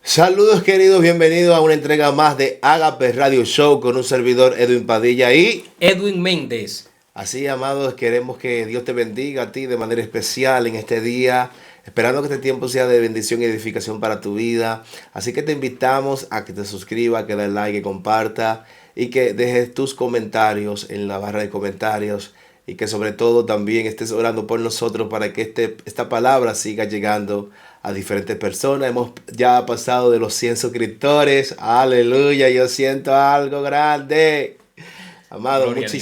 Saludos queridos, bienvenidos a una entrega más de Agape Radio Show con un servidor Edwin Padilla y Edwin Méndez. así amados, queremos que Dios te bendiga a ti de manera especial en este día, esperando que este tiempo sea de bendición y edificación para tu vida. Así que te invitamos a que te suscribas, que des like, que comparta y que dejes tus comentarios en la barra de comentarios y que sobre todo también estés orando por nosotros para que esta palabra siga llegando a diferentes personas. Hemos ya pasado de los 100 suscriptores. Aleluya, yo siento algo grande. Amado, Gloria a Dios.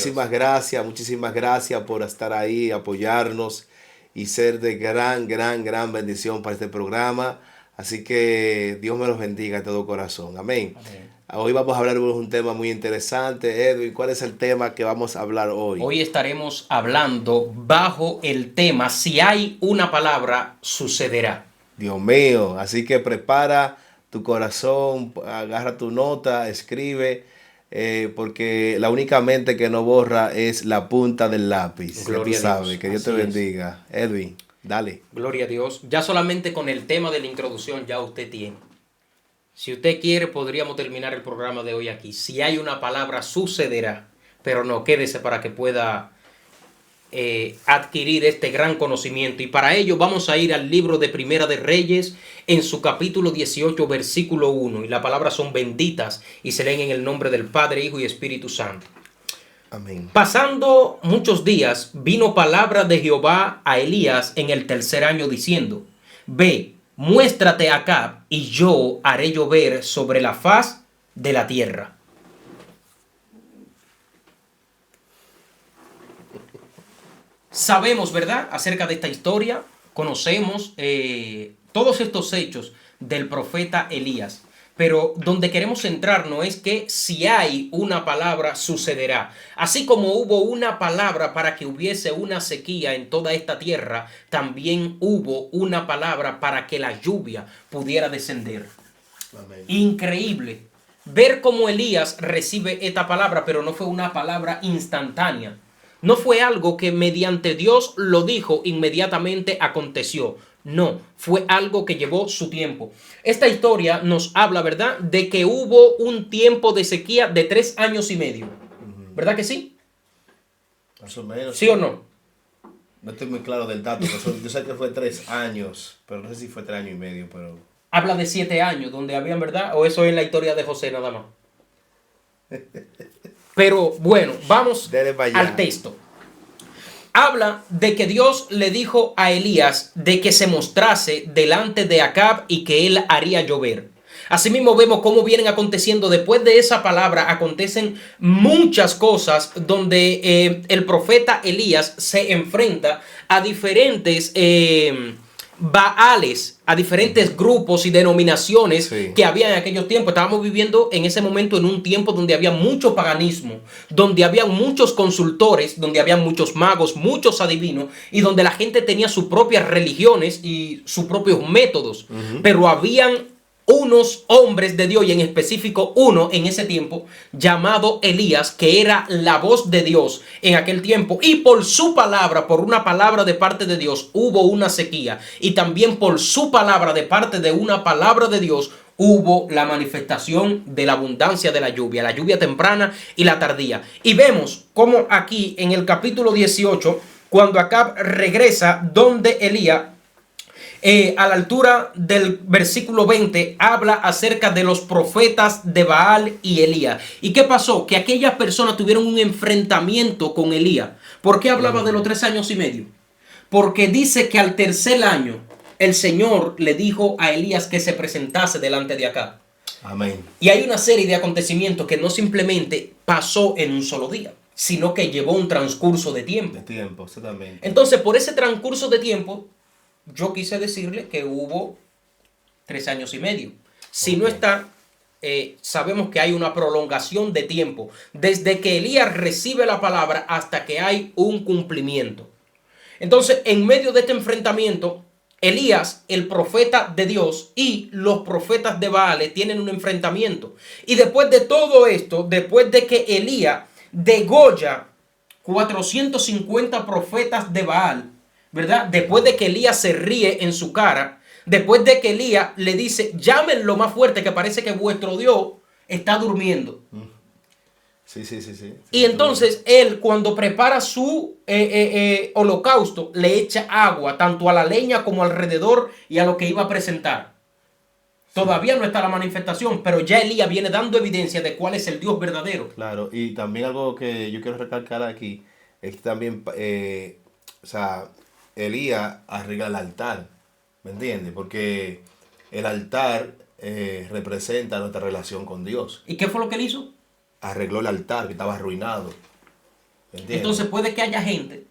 muchísimas gracias por estar ahí, apoyarnos y ser de gran bendición para este programa. Así que Dios me los bendiga de todo corazón. Amén. Amén. Hoy vamos a hablar de un tema muy interesante. Edwin, ¿cuál es el tema que vamos a hablar hoy? Hoy estaremos hablando bajo el tema si hay una palabra, sucederá. Dios mío, así que prepara tu corazón, agarra tu nota, escribe, porque la única mente que no borra es la punta del lápiz. Gloria Ya tú a sabes, Dios. que Dios te Así es. bendiga. Edwin, dale. Gloria a Dios. Ya solamente con el tema de la introducción ya usted tiene. Si usted quiere, podríamos terminar el programa de hoy aquí. Si hay una palabra, sucederá. Pero no, quédese para que pueda adquirir este gran conocimiento. Y para ello vamos a ir al libro de Primera de Reyes en su capítulo 18, versículo 1. Y las palabras son benditas y se leen en el nombre del Padre, Hijo y Espíritu Santo. Amén. Pasando muchos días, vino palabra de Jehová a Elías en el tercer año diciendo: Ve, muéstrate a Acab, y yo haré llover sobre la faz de la tierra. Sabemos, ¿verdad?, acerca de esta historia, conocemos todos estos hechos del profeta Elías. Pero donde queremos centrarnos es que si hay una palabra, sucederá. Así como hubo una palabra para que hubiese una sequía en toda esta tierra, también hubo una palabra para que la lluvia pudiera descender. Amén. Increíble ver cómo Elías recibe esta palabra, pero no fue una palabra instantánea. No fue algo que mediante Dios lo dijo, inmediatamente aconteció. No, fue algo que llevó su tiempo. Esta historia nos habla, ¿verdad?, de que hubo un tiempo de sequía de 3 años y medio. ¿Verdad que sí? Más o menos. ¿Sí o no? No estoy muy claro del dato. Yo sé que fue 3 años, pero no sé si fue 3 años y medio, pero... Habla de 7 años, donde habían, ¿verdad? O eso es la historia de José nada más. Pero bueno, vamos Dele para allá. al texto. Habla de que Dios le dijo a Elías de que se mostrase delante de Acab y que él haría llover. Asimismo vemos cómo vienen aconteciendo, después de esa palabra acontecen muchas cosas donde el profeta Elías se enfrenta a diferentes Baales, a diferentes grupos y denominaciones que había en aquellos tiempos. Estábamos viviendo en ese momento en un tiempo donde había mucho paganismo, donde había muchos consultores, donde había muchos magos, muchos adivinos, y donde la gente tenía sus propias religiones y sus propios métodos. Pero habían unos hombres de Dios, y en específico uno en ese tiempo llamado Elías, que era la voz de Dios en aquel tiempo, y por su palabra, por una palabra de parte de Dios, hubo una sequía, y también por su palabra de parte de una palabra de Dios hubo la manifestación de la abundancia de la lluvia temprana y la tardía. Y vemos cómo aquí en el capítulo 18, cuando Acab regresa donde Elías, a la altura del versículo 20, habla acerca de los profetas de Baal y Elías. ¿Y qué pasó? Que aquellas personas tuvieron un enfrentamiento con Elías. ¿Por qué hablaba de los 3 años y medio? Porque dice que al tercer año el Señor le dijo a Elías que se presentase delante de Acab. Amén. Y hay una serie de acontecimientos que no simplemente pasó en un solo día, sino que llevó un transcurso de tiempo. De tiempo, exactamente. Entonces, por ese transcurso de tiempo, yo quise decirle que hubo 3 años y medio. Si no está, sabemos que hay una prolongación de tiempo, desde que Elías recibe la palabra hasta que hay un cumplimiento. Entonces, en medio de este enfrentamiento, Elías, el profeta de Dios, y los profetas de Baal tienen un enfrentamiento. Y después de todo esto, después de que Elías degolla 450 profetas de Baal, ¿verdad? Después de que Elías se ríe en su cara, Después de que Elías le dice, llámenlo más fuerte, que parece que vuestro Dios está durmiendo. Sí, sí, sí, sí. Y entonces él, cuando prepara su holocausto, le echa agua tanto a la leña como alrededor y a lo que iba a presentar. Todavía no está la manifestación, pero ya Elías viene dando evidencia de cuál es el Dios verdadero. Claro, y también algo que yo quiero recalcar aquí es que también, o sea, Elías arregla el altar, ¿me entiendes? Porque el altar representa nuestra relación con Dios. ¿Y qué fue lo que él hizo? Arregló el altar que estaba arruinado, ¿me entiendes? Entonces puede que haya gente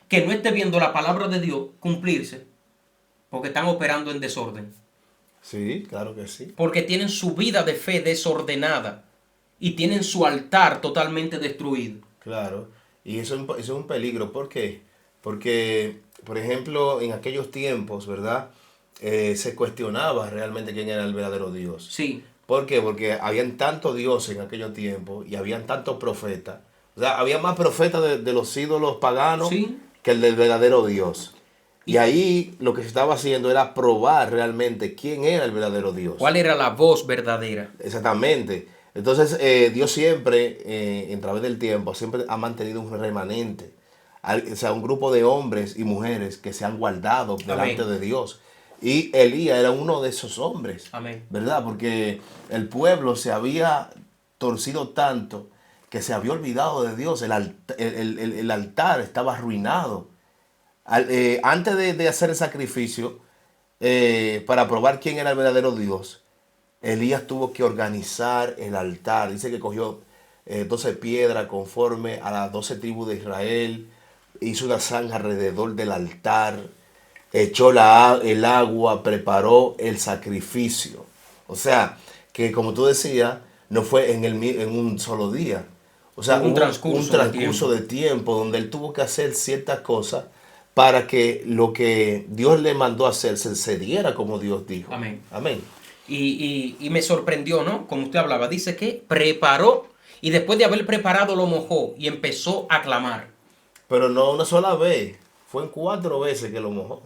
que no esté viendo la palabra de Dios cumplirse porque están operando en desorden. Sí, claro que sí. Porque tienen su vida de fe desordenada y tienen su altar totalmente destruido. Claro, y eso es un peligro. ¿Por qué? Porque, por ejemplo, en aquellos tiempos, ¿verdad? Se cuestionaba realmente quién era el verdadero Dios. Sí. ¿Por qué? Porque habían tantos dioses en aquellos tiempos y habían tantos profetas. O sea, había más profetas de los ídolos paganos Sí. que el del verdadero Dios. Y ahí lo que se estaba haciendo era probar realmente quién era el verdadero Dios. ¿Cuál era la voz verdadera? Exactamente. Entonces, Dios siempre, en través del tiempo, siempre ha mantenido un remanente. O sea, un grupo de hombres y mujeres que se han guardado delante Amén. de Dios. Y Elías era uno de esos hombres. Amén. ¿Verdad? Porque el pueblo se había torcido tanto que se había olvidado de Dios. El altar estaba arruinado. Antes de hacer el sacrificio, para probar quién era el verdadero Dios, Elías tuvo que organizar el altar. Dice que cogió 12 piedras conforme a las 12 tribus de Israel. Hizo una zanja alrededor del altar. Echó el agua, preparó el sacrificio. O sea, que como tú decías, no fue en un solo día. O sea, un transcurso de tiempo donde él tuvo que hacer ciertas cosas para que lo que Dios le mandó a hacer se diera como Dios dijo. Amén. Amén. Y me sorprendió, ¿no? Como usted hablaba, dice que preparó y después de haber preparado lo mojó y empezó a clamar. Pero no una sola vez, fue en 4 veces que lo mojó.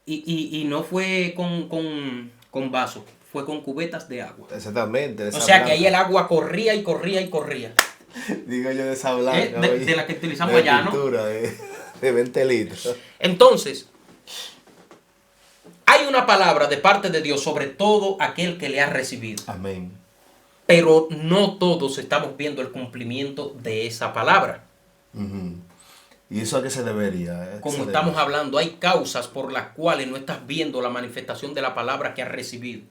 Y no fue con vasos, fue con cubetas de agua. Exactamente. O sea que ahí el agua corría y corría y corría. Digo yo de esa blanca. De la que utilizamos allá, ¿no? De 20 litros. Entonces, hay una palabra de parte de Dios sobre todo aquel que le ha recibido. Amén. Pero no todos estamos viendo el cumplimiento de esa palabra. ¿Y eso a qué se debería? Como estamos hablando, hay causas por las cuales no estás viendo la manifestación de la palabra que has recibido.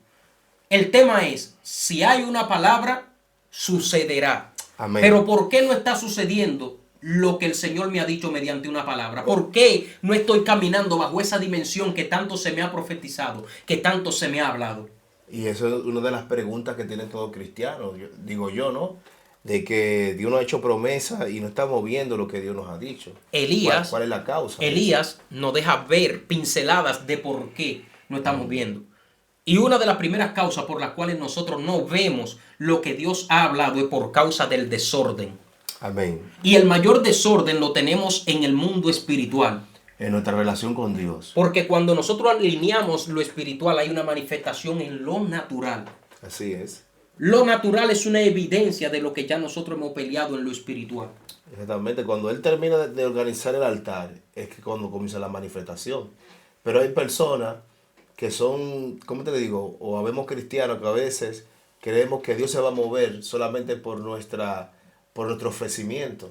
El tema es, si hay una palabra, sucederá. Amén. Pero ¿por qué no está sucediendo lo que el Señor me ha dicho mediante una palabra? ¿Por qué no estoy caminando bajo esa dimensión que tanto se me ha profetizado, que tanto se me ha hablado? Y eso es una de las preguntas que tiene todo cristiano, digo yo, ¿no? De que Dios nos ha hecho promesas y no estamos viendo lo que Dios nos ha dicho. Elías, ¿Cuál es la causa? Elías nos deja ver pinceladas de por qué no estamos viendo. Y una de las primeras causas por las cuales nosotros no vemos lo que Dios ha hablado es por causa del desorden. Amén. Y el mayor desorden lo tenemos en el mundo espiritual. En nuestra relación con Dios. Porque cuando nosotros alineamos lo espiritual hay una manifestación en lo natural. Así es. Lo natural es una evidencia de lo que ya nosotros hemos peleado en lo espiritual. Exactamente. Cuando él termina de organizar el altar es que cuando comienza la manifestación. Pero hay personas que son, ¿cómo te digo? O habemos cristianos que a veces creemos que Dios se va a mover solamente por nuestro ofrecimiento.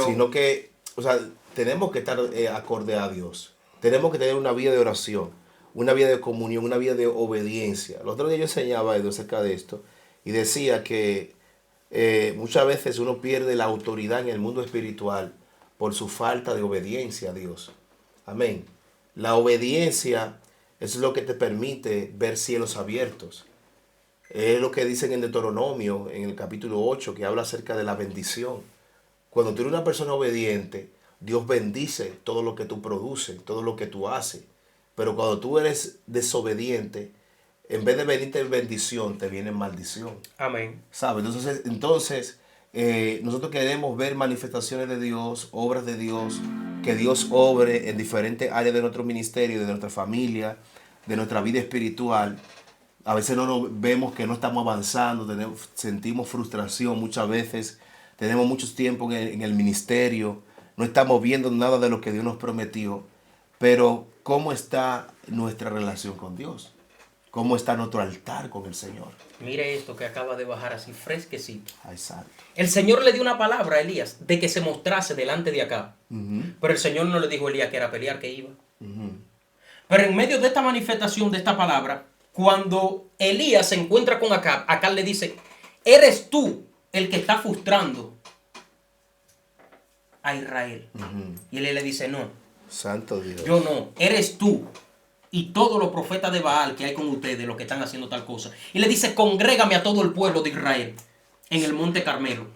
Sino que, o sea, tenemos que estar acorde a Dios. Tenemos que tener una vida de oración, una vida de comunión, una vida de obediencia. El otro día yo enseñaba a Edu acerca de esto y decía que muchas veces uno pierde la autoridad en el mundo espiritual por su falta de obediencia a Dios. Amén. La obediencia es lo que te permite ver cielos abiertos. Es lo que dicen en Deuteronomio, en el capítulo 8, que habla acerca de la bendición. Cuando tú eres una persona obediente, Dios bendice todo lo que tú produces, todo lo que tú haces. Pero cuando tú eres desobediente, en vez de venirte bendición, te viene maldición. Amén. ¿Sabes? Entonces nosotros queremos ver manifestaciones de Dios, obras de Dios, que Dios obre en diferentes áreas de nuestro ministerio, de nuestra familia, de nuestra vida espiritual, a veces no nos vemos que no estamos avanzando, sentimos frustración muchas veces, tenemos mucho tiempo en el ministerio, no estamos viendo nada de lo que Dios nos prometió, pero ¿cómo está nuestra relación con Dios? ¿Cómo está nuestro altar con el Señor? Mire esto que acaba de bajar así fresquecito. Exacto. El Señor le dio una palabra a Elías de que se mostrase delante de acá. Pero el Señor no le dijo a Elías que era pelear, que iba. Pero en medio de esta manifestación de esta palabra, cuando Elías se encuentra con Acab, Acab le dice, eres tú el que está frustrando a Israel. Y él le dice, no. Santo Dios. Yo no, eres tú. Y todos los profetas de Baal que hay con ustedes, los que están haciendo tal cosa. Y le dice, congrégame a todo el pueblo de Israel en el monte Carmelo.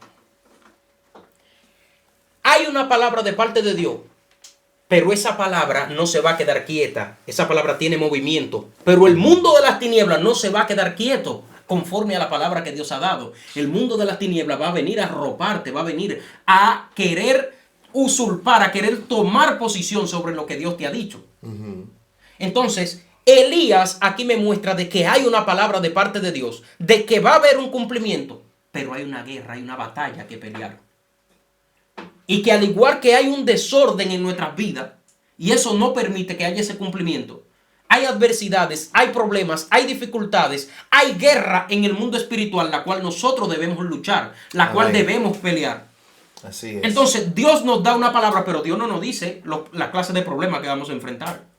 Hay una palabra de parte de Dios, pero esa palabra no se va a quedar quieta. Esa palabra tiene movimiento. Pero el mundo de las tinieblas no se va a quedar quieto conforme a la palabra que Dios ha dado. El mundo de las tinieblas va a venir a arroparte, va a venir a querer usurpar, a querer tomar posición sobre lo que Dios te ha dicho. Entonces, Elías aquí me muestra de que hay una palabra de parte de Dios, de que va a haber un cumplimiento, pero hay una guerra, hay una batalla que pelear. Y que al igual que hay un desorden en nuestras vidas, y eso no permite que haya ese cumplimiento, hay adversidades, hay problemas, hay dificultades, hay guerra en el mundo espiritual, la cual nosotros debemos luchar, la cual debemos pelear. Así es. Entonces, Dios nos da una palabra, pero Dios no nos dice la clase de problemas que vamos a enfrentar.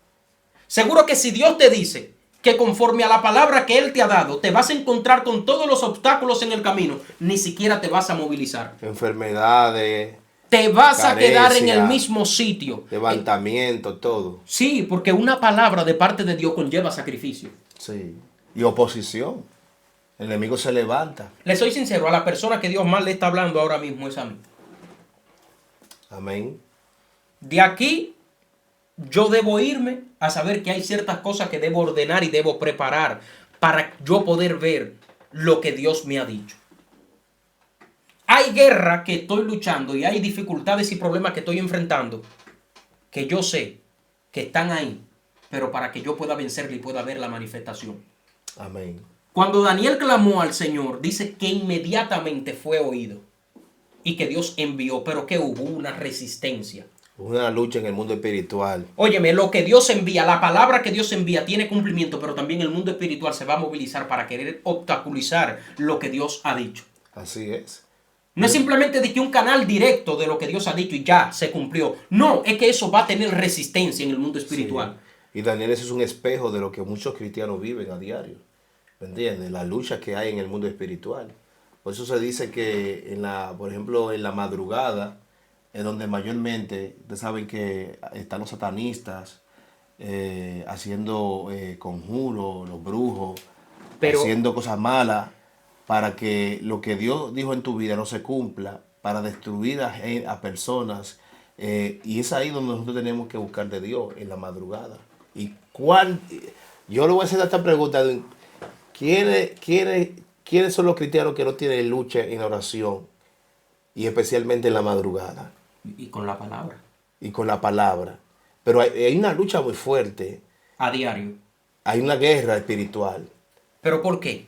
Seguro que si Dios te dice que conforme a la palabra que Él te ha dado, te vas a encontrar con todos los obstáculos en el camino, ni siquiera te vas a movilizar. Enfermedades. Te vas carencia, a quedar en el mismo sitio. Levantamiento, todo. Sí, porque una palabra de parte de Dios conlleva sacrificio. Sí. Y oposición. El enemigo se levanta. Le soy sincero, a la persona que Dios más le está hablando ahora mismo es a mí. Amén. De aquí yo debo irme a saber que hay ciertas cosas que debo ordenar y debo preparar para yo poder ver lo que Dios me ha dicho. Hay guerra que estoy luchando y hay dificultades y problemas que estoy enfrentando que yo sé que están ahí, pero para que yo pueda vencerle y pueda ver la manifestación. Amén. Cuando Daniel clamó al Señor, dice que inmediatamente fue oído y que Dios envió, pero que hubo una resistencia. Una lucha en el mundo espiritual. Óyeme, lo que Dios envía, la palabra que Dios envía tiene cumplimiento, pero también el mundo espiritual se va a movilizar para querer obstaculizar lo que Dios ha dicho. Así es. No es simplemente de que un canal directo de lo que Dios ha dicho y ya se cumplió. No, es que eso va a tener resistencia en el mundo espiritual. Sí. Y Daniel, eso es un espejo de lo que muchos cristianos viven a diario. ¿Me entiendes? La lucha que hay en el mundo espiritual. Por eso se dice que, por ejemplo, en la madrugada, es donde mayormente, ustedes saben que están los satanistas haciendo conjuros, los brujos, haciendo cosas malas para que lo que Dios dijo en tu vida no se cumpla, para destruir a personas. Y es ahí donde nosotros tenemos que buscar de Dios, en la madrugada. Yo le voy a hacer esta pregunta. ¿Quiénes son los cristianos que no tienen lucha en oración? Y especialmente en la madrugada. Y con la palabra. Y con la palabra. Pero hay una lucha muy fuerte. A diario. Hay una guerra espiritual. ¿Pero por qué?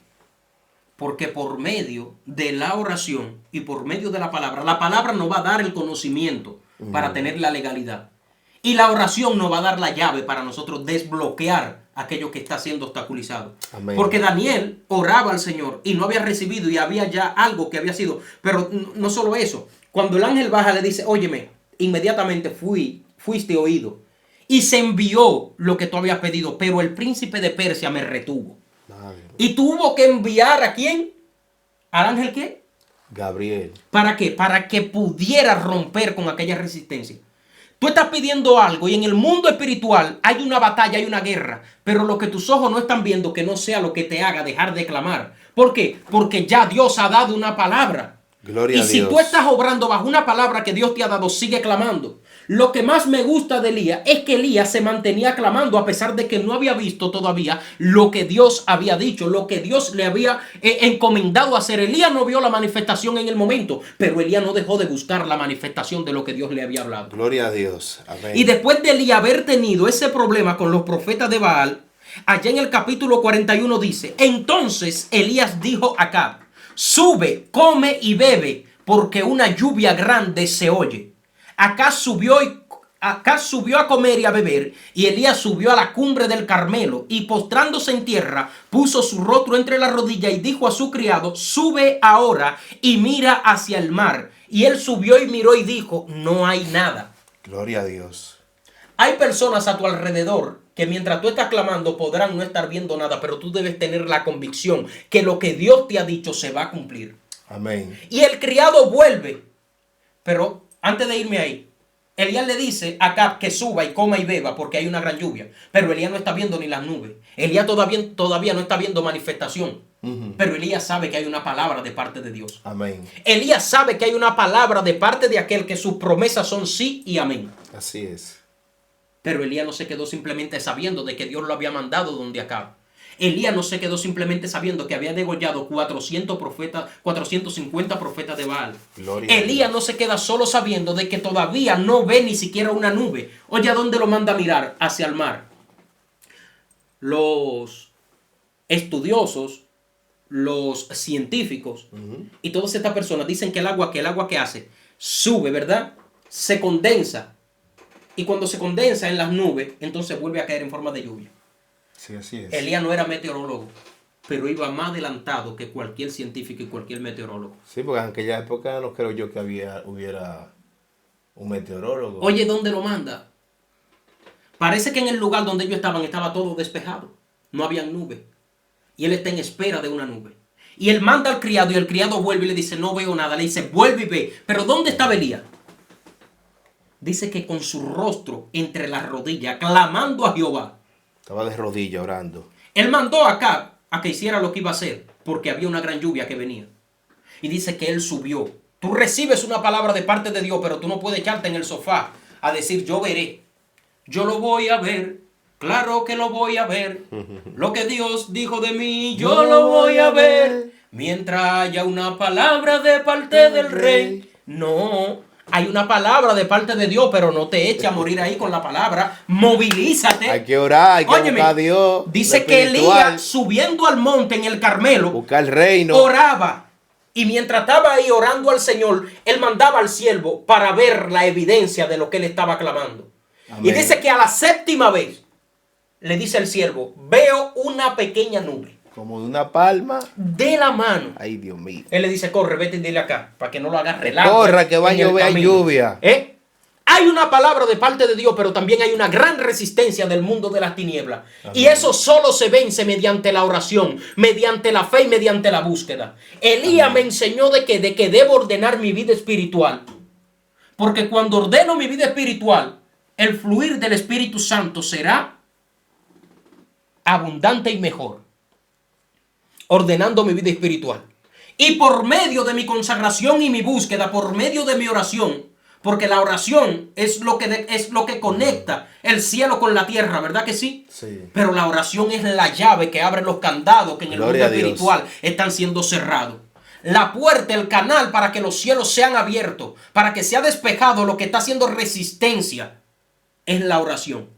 Porque por medio de la oración y por medio de la palabra nos va a dar el conocimiento para tener la legalidad. Y la oración nos va a dar la llave para nosotros desbloquear aquello que está siendo obstaculizado. Amén. Porque Daniel oraba al Señor y no había recibido y había ya algo que había sido. Pero no solo eso. Cuando el ángel baja le dice, óyeme, inmediatamente fuiste oído. Y se envió lo que tú habías pedido, pero el príncipe de Persia me retuvo. Madre. Y tuvo que enviar ¿a quién? ¿Al ángel qué? Gabriel. ¿Para qué? Para que pudiera romper con aquella resistencia. Tú estás pidiendo algo y en el mundo espiritual hay una batalla, hay una guerra, pero lo que tus ojos no están viendo que no sea lo que te haga dejar de clamar. ¿Por qué? Porque ya Dios ha dado una palabra. Gloria a Dios. Y si tú estás obrando bajo una palabra que Dios te ha dado, sigue clamando. Lo que más me gusta de Elías es que Elías se mantenía clamando a pesar de que no había visto todavía lo que Dios había dicho, lo que Dios le había encomendado hacer. Elías no vio la manifestación en el momento, pero Elías no dejó de buscar la manifestación de lo que Dios le había hablado. Gloria a Dios. Amén. Y después de Elías haber tenido ese problema con los profetas de Baal, Allá en el capítulo 41 dice: entonces Elías dijo a Acab: sube, come y bebe, porque una lluvia grande se oye. Acab subió a comer y a beber, y Elías subió a la cumbre del Carmelo, y postrándose en tierra, puso su rostro entre las rodillas y dijo a su criado: sube ahora y mira hacia el mar. Y él subió y miró y dijo: no hay nada. Gloria a Dios. Hay personas a tu alrededor que mientras tú estás clamando podrán no estar viendo nada, pero tú debes tener la convicción que lo que Dios te ha dicho se va a cumplir. Amén. Y el criado vuelve. Pero antes de irme ahí, Elías le dice a Acab que suba y coma y beba porque hay una gran lluvia. Pero Elías no está viendo ni las nubes. Elías todavía no está viendo manifestación. Pero Elías sabe que hay una palabra de parte de Dios. Amén. Elías sabe que hay una palabra de parte de aquel que sus promesas son sí y amén. Así es. Pero Elías no se quedó simplemente sabiendo de que Dios lo había mandado donde Acab. Elías no se quedó simplemente sabiendo que había degollado 450 profetas de Baal. Gloria Elías no se queda solo sabiendo de que todavía no ve ni siquiera una nube. Oye, ¿a dónde lo manda a mirar? Hacia el mar. Los estudiosos, los científicos y todas estas personas dicen que el agua que hace sube, ¿verdad? Se condensa. Y cuando se condensa en las nubes, entonces vuelve a caer en forma de lluvia. Sí, así es. Elías no era meteorólogo, pero iba más adelantado que cualquier científico y cualquier meteorólogo. Sí, porque en aquella época no creo yo que hubiera un meteorólogo. Oye, ¿dónde lo manda? Parece que en el lugar donde ellos estaban estaba todo despejado. No había nubes. Y él está en espera de una nube. Y él manda al criado y el criado vuelve y le dice: no veo nada. Le dice: vuelve y ve. Pero ¿dónde estaba Elías? Dice que con su rostro entre las rodillas, clamando a Jehová. Estaba de rodillas orando. Él mandó a Acab a que hiciera lo que iba a hacer, porque había una gran lluvia que venía. Y dice que él subió. Tú recibes una palabra de parte de Dios, pero tú no puedes echarte en el sofá a decir: yo veré. Yo lo voy a ver. Claro que lo voy a ver. Lo que Dios dijo de mí, yo lo voy a ver. Mientras haya una palabra de parte del rey. No. Hay una palabra de parte de Dios, pero no te eches a morir ahí con la palabra. Movilízate. Hay que orar, hay que buscar a Dios. Dice que Elías, subiendo al monte en el Carmelo, buscar el reino, oraba. Y mientras estaba ahí orando al Señor, él mandaba al siervo para ver la evidencia de lo que él estaba clamando. Amén. Y dice que a la séptima vez le dice el siervo: veo una pequeña nube. Como de una palma de la mano. Ay, Dios mío. Él le dice: corre, vete y dile acá, para que no lo agarre el agua. Corra, que va a llover lluvia. Hay una palabra de parte de Dios, pero también hay una gran resistencia del mundo de las tinieblas. Amén. Y eso solo se vence mediante la oración, mediante la fe y mediante la búsqueda. Elías me enseñó de que debo ordenar mi vida espiritual. Porque cuando ordeno mi vida espiritual, el fluir del Espíritu Santo será abundante y mejor. Ordenando mi vida espiritual. Y por medio de mi consagración y mi búsqueda, por medio de mi oración, porque la oración es lo que conecta el cielo con la tierra, ¿verdad que sí? Sí. Pero la oración es la llave que abre los candados que en el mundo espiritual están siendo cerrados. La puerta, el canal para que los cielos sean abiertos, para que sea despejado lo que está haciendo resistencia, es la oración.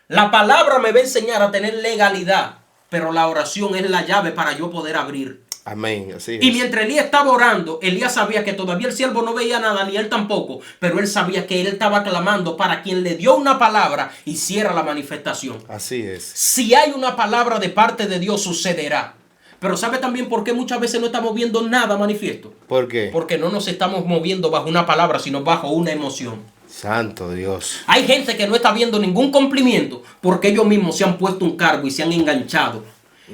La palabra me va a enseñar a tener legalidad, pero la oración es la llave para yo poder abrir. Amén, así es. Y mientras Elías estaba orando, Elías sabía que todavía el siervo no veía nada, ni él tampoco, pero él sabía que él estaba clamando para quien le dio una palabra hiciera la manifestación. Así es. Si hay una palabra de parte de Dios, sucederá. Pero ¿sabe también por qué muchas veces no estamos viendo nada manifiesto? ¿Por qué? Porque no nos estamos moviendo bajo una palabra, sino bajo una emoción. Santo Dios. Hay gente que no está viendo ningún cumplimiento porque ellos mismos se han puesto un cargo y se han enganchado.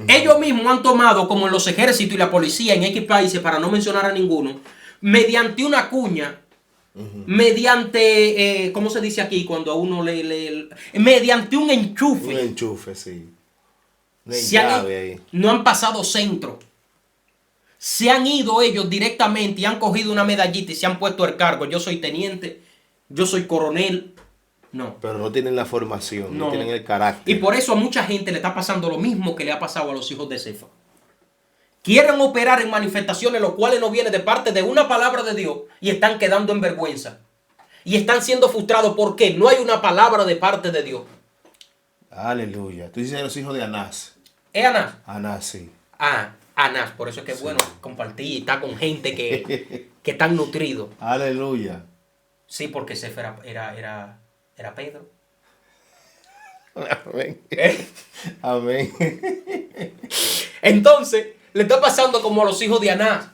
Ellos mismos han tomado, como en los ejércitos y la policía en X países, para no mencionar a ninguno, mediante una cuña, mediante, ¿cómo se dice aquí? Cuando a uno mediante un enchufe. Un enchufe, sí. No han pasado centro. Se han ido ellos directamente y han cogido una medallita y se han puesto el cargo. Yo soy teniente, yo soy coronel. No. Pero no tienen la formación, no tienen el carácter. Y por eso a mucha gente le está pasando lo mismo que le ha pasado a los hijos de Cefa. Quieren operar en manifestaciones los cuales no vienen de parte de una palabra de Dios y están quedando en vergüenza. Y están siendo frustrados porque no hay una palabra de parte de Dios. Aleluya. Tú dices los hijos de Anás. ¿Es Anás? Anás, sí. Ah, Anás. Por eso es que es bueno compartir y estar con gente que están nutridos. Aleluya. Sí, porque ese era Pedro. Amén. Amén. Entonces, le está pasando como a los hijos de Anás.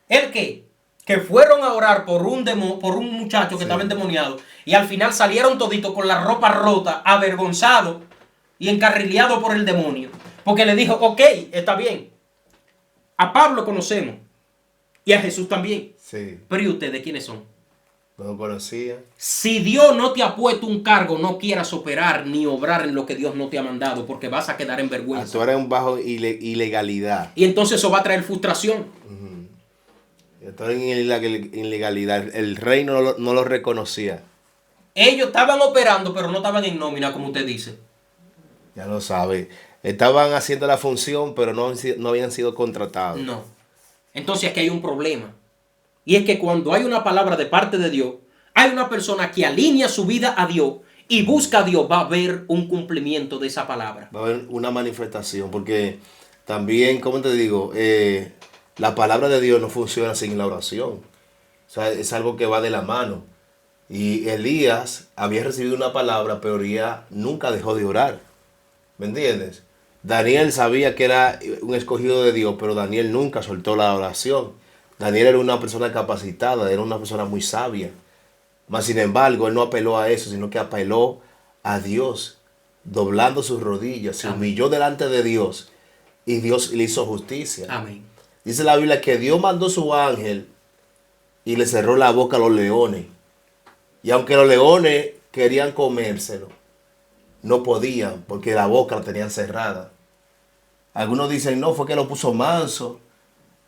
¿El qué? Que fueron a orar por un muchacho que estaba endemoniado y al final salieron toditos con la ropa rota, avergonzados y encarrileados por el demonio. Porque le dijo, ok, está bien. A Pablo conocemos y a Jesús también. Sí. Pero ¿y ustedes quiénes son? No lo conocía. Si Dios no te ha puesto un cargo, no quieras operar ni obrar en lo que Dios no te ha mandado, porque vas a quedar en vergüenza. Actuar en bajo ilegalidad. Y entonces eso va a traer frustración. Actuar en ilegalidad. El rey no lo reconocía. Ellos estaban operando, pero no estaban en nómina, como usted dice. Ya lo sabe. Estaban haciendo la función, pero no habían sido contratados. No. Entonces aquí hay un problema. Y es que cuando hay una palabra de parte de Dios, hay una persona que alinea su vida a Dios y busca a Dios, va a haber un cumplimiento de esa palabra. Va a haber una manifestación, porque también, ¿cómo te digo? La palabra de Dios no funciona sin la oración. O sea, es algo que va de la mano. Y Elías había recibido una palabra, pero Elías nunca dejó de orar. ¿Me entiendes? Daniel sabía que era un escogido de Dios, pero Daniel nunca soltó la oración. Daniel era una persona capacitada, era una persona muy sabia. Mas, sin embargo, él no apeló a eso, sino que apeló a Dios, doblando sus rodillas, se humilló delante de Dios y Dios le hizo justicia. Amén. Dice la Biblia que Dios mandó su ángel y le cerró la boca a los leones. Y aunque los leones querían comérselo, no podían porque la boca la tenían cerrada. Algunos dicen, no, fue que lo puso manso,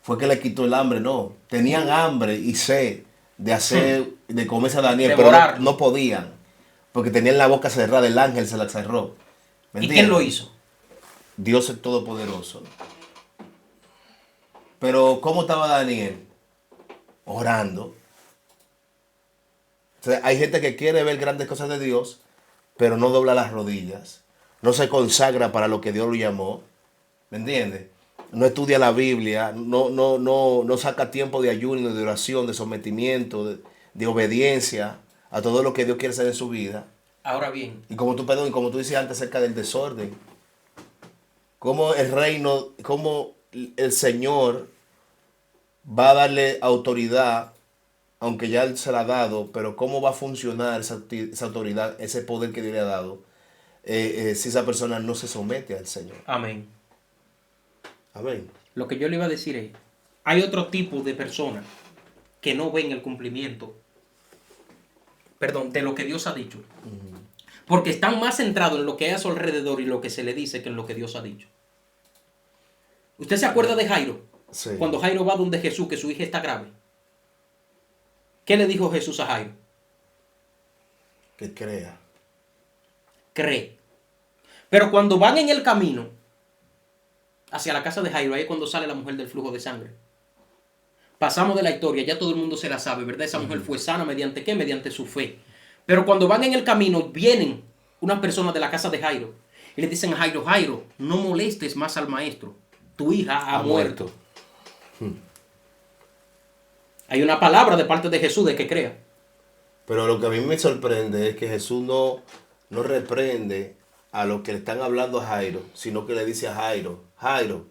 fue que le quitó el hambre. No, tenían hambre y sed de comerse a Daniel, pero no podían, porque tenían la boca cerrada, el ángel se la cerró. ¿Y quién lo hizo? Dios es todopoderoso. Pero ¿cómo estaba Daniel? Orando. O sea, hay gente que quiere ver grandes cosas de Dios, pero no dobla las rodillas, no se consagra para lo que Dios lo llamó. ¿Me entiendes? No estudia la Biblia, no saca tiempo de ayuno, de oración, de sometimiento, de obediencia a todo lo que Dios quiere hacer en su vida. Ahora bien. Y como tú dices antes acerca del desorden, cómo el reino, cómo el Señor va a darle autoridad, aunque ya Él se la ha dado, pero cómo va a funcionar esa autoridad, ese poder que Dios le ha dado, si esa persona no se somete al Señor. Amén. Amén. Lo que yo le iba a decir es, hay otro tipo de personas que no ven el cumplimiento, de lo que Dios ha dicho. Porque están más centrados en lo que hay a su alrededor y lo que se le dice que en lo que Dios ha dicho. ¿Usted se acuerda de Jairo? Sí. Cuando Jairo va donde Jesús, que su hija está grave. ¿Qué le dijo Jesús a Jairo? Que crea. Cree. Pero cuando van en el camino hacia la casa de Jairo, ahí es cuando sale la mujer del flujo de sangre. Pasamos de la historia, ya todo el mundo se la sabe, ¿verdad? Esa mujer fue sana mediante ¿qué? Mediante su fe. Pero cuando van en el camino, vienen unas personas de la casa de Jairo y le dicen a Jairo, Jairo, no molestes más al maestro. Tu hija ha muerto. Hay una palabra de parte de Jesús de que crea. Pero lo que a mí me sorprende es que Jesús no reprende a los que le están hablando a Jairo, sino que le dice a Jairo, Jairo,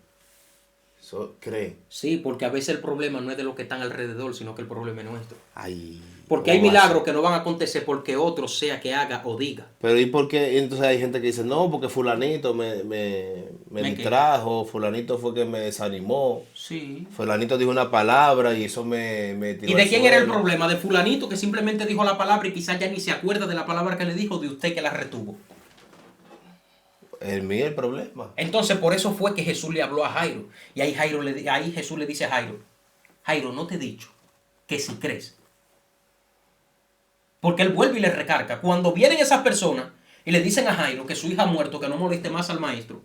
cree. Sí, porque a veces el problema no es de los que están alrededor, sino que el problema es nuestro. Ay, porque hay milagros que no van a acontecer porque otro sea que haga o diga. Pero ¿y por qué? Entonces hay gente que dice, no, porque fulanito me distrajo, fulanito fue que me desanimó. Sí. Fulanito dijo una palabra y eso me tiró. ¿Y de quién era el problema? ¿De fulanito que simplemente dijo la palabra y quizás ya ni se acuerda de la palabra que le dijo, de usted que la retuvo? El mío el problema. Entonces por eso fue que Jesús le habló a Jairo. Y ahí Jesús le dice a Jairo, Jairo, no te he dicho que si crees. Porque él vuelve y le recarga. Cuando vienen esas personas y le dicen a Jairo que su hija ha muerto, que no moleste más al maestro.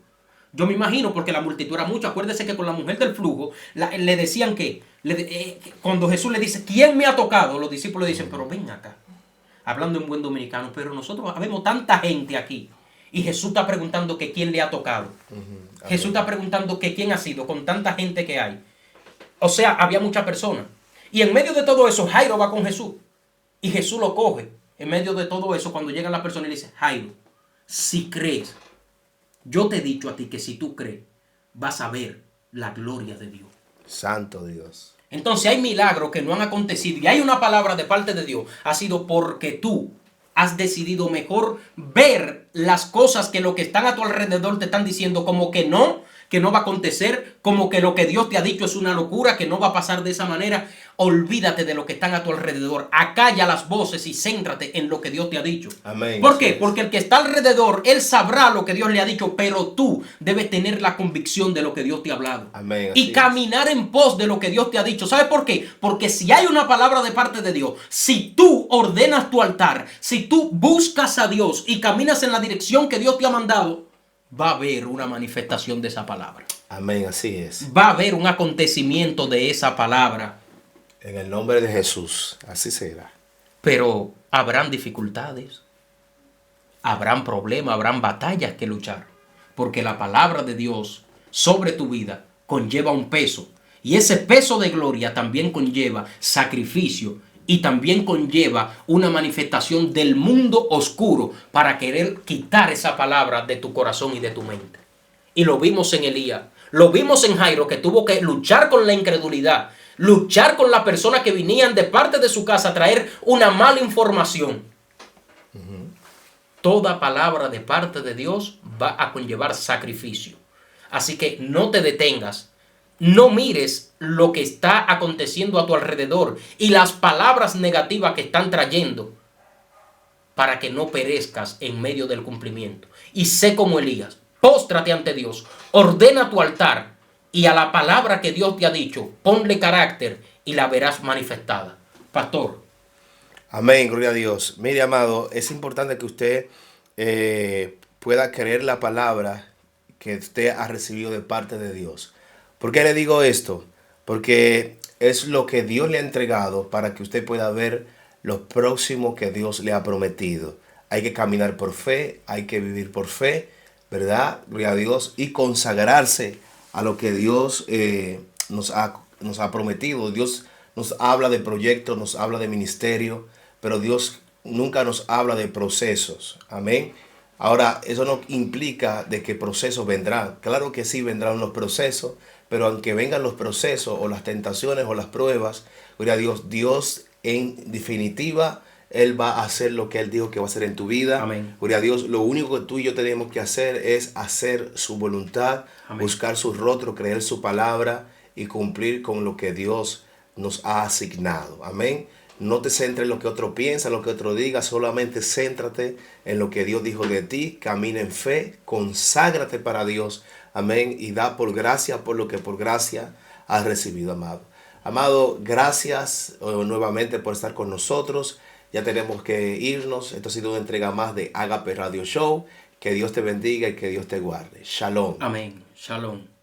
Yo me imagino, porque la multitud era mucho. Acuérdese que con la mujer del flujo le decían que, cuando Jesús le dice, ¿quién me ha tocado? Los discípulos le dicen, pero ven acá. Hablando en buen dominicano, pero nosotros vemos tanta gente aquí. Y Jesús está preguntando que quién le ha tocado. Jesús está preguntando que quién ha sido con tanta gente que hay. O sea, había muchas personas. Y en medio de todo eso, Jairo va con Jesús. Y Jesús lo coge. En medio de todo eso, cuando llega la persona y le dice, Jairo, si crees, yo te he dicho a ti que si tú crees, vas a ver la gloria de Dios. Santo Dios. Entonces hay milagros que no han acontecido y hay una palabra de parte de Dios. Ha sido porque tú has decidido mejor ver las cosas que lo que están a tu alrededor te están diciendo como que no va a acontecer, como que lo que Dios te ha dicho es una locura, que no va a pasar de esa manera. Olvídate de lo que están a tu alrededor. Acalla las voces y céntrate en lo que Dios te ha dicho. Amén. ¿Por qué? Porque el que está alrededor, él sabrá lo que Dios le ha dicho, pero tú debes tener la convicción de lo que Dios te ha hablado. Amén. Y caminar en pos de lo que Dios te ha dicho. ¿Sabes por qué? Porque si hay una palabra de parte de Dios, si tú ordenas tu altar, si tú buscas a Dios y caminas en la dirección que Dios te ha mandado, va a haber una manifestación de esa palabra. Amén, así es. Va a haber un acontecimiento de esa palabra. En el nombre de Jesús, así será. Pero habrán dificultades, habrán problemas, habrán batallas que luchar. Porque la palabra de Dios sobre tu vida conlleva un peso. Y ese peso de gloria también conlleva sacrificio. Y también conlleva una manifestación del mundo oscuro para querer quitar esa palabra de tu corazón y de tu mente. Y lo vimos en Elías, lo vimos en Jairo, que tuvo que luchar con la incredulidad, luchar con las personas que venían de parte de su casa a traer una mala información. Toda palabra de parte de Dios va a conllevar sacrificio. Así que no te detengas. No mires lo que está aconteciendo a tu alrededor y las palabras negativas que están trayendo para que no perezcas en medio del cumplimiento. Y sé como Elías, póstrate ante Dios, ordena tu altar y a la palabra que Dios te ha dicho, ponle carácter y la verás manifestada. Pastor. Amén, gloria a Dios. Mire, amado, es importante que usted pueda creer la palabra que usted ha recibido de parte de Dios. ¿Por qué le digo esto? Porque es lo que Dios le ha entregado para que usted pueda ver lo próximo que Dios le ha prometido. Hay que caminar por fe, hay que vivir por fe, ¿verdad? Gloria a Dios. Y consagrarse a lo que Dios nos ha prometido. Dios nos habla de proyectos, nos habla de ministerio, pero Dios nunca nos habla de procesos. Amén. Ahora, eso no implica de que procesos vendrán. Claro que sí vendrán los procesos, pero aunque vengan los procesos o las tentaciones o las pruebas, gloria a Dios, Dios en definitiva, Él va a hacer lo que Él dijo que va a hacer en tu vida. Amén. Gloria a Dios, lo único que tú y yo tenemos que hacer es hacer su voluntad, Amén. Buscar su rostro, creer su palabra y cumplir con lo que Dios nos ha asignado. Amén. No te centres en lo que otro piensa, en lo que otro diga, solamente céntrate en lo que Dios dijo de ti, camina en fe, conságrate para Dios, amén, y da por gracia por lo que por gracia has recibido, amado. Amado, gracias nuevamente por estar con nosotros, ya tenemos que irnos, esto ha sido una entrega más de Agape Radio Show, que Dios te bendiga y que Dios te guarde. Shalom. Amén. Shalom.